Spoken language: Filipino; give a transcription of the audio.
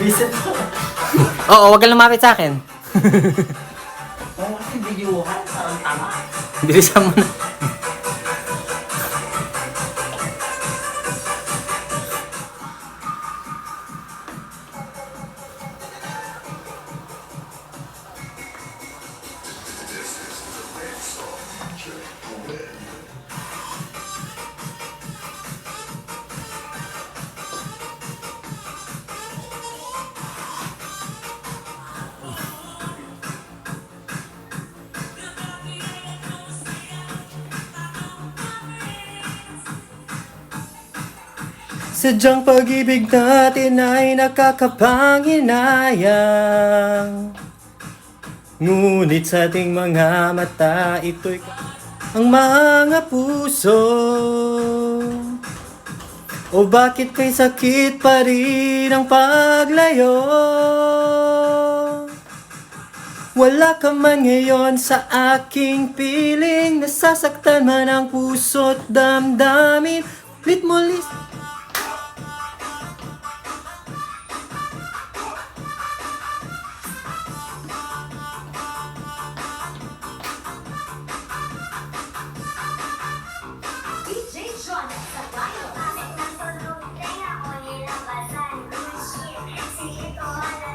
Visit ko. Oo, wag kang lumapit sa akin. Oo, kasi videohan. Parang tama. Bilisan mo na. Sadyang pag-ibig natin ay nakakapanghinayang. Ngunit sa ating mga mata, ito'y ang mga puso. O bakit kay sakit pa rin ang paglayo? Wala ka man ngayon sa aking piling, nasasaktan man ang puso't damdamin. Ulit muli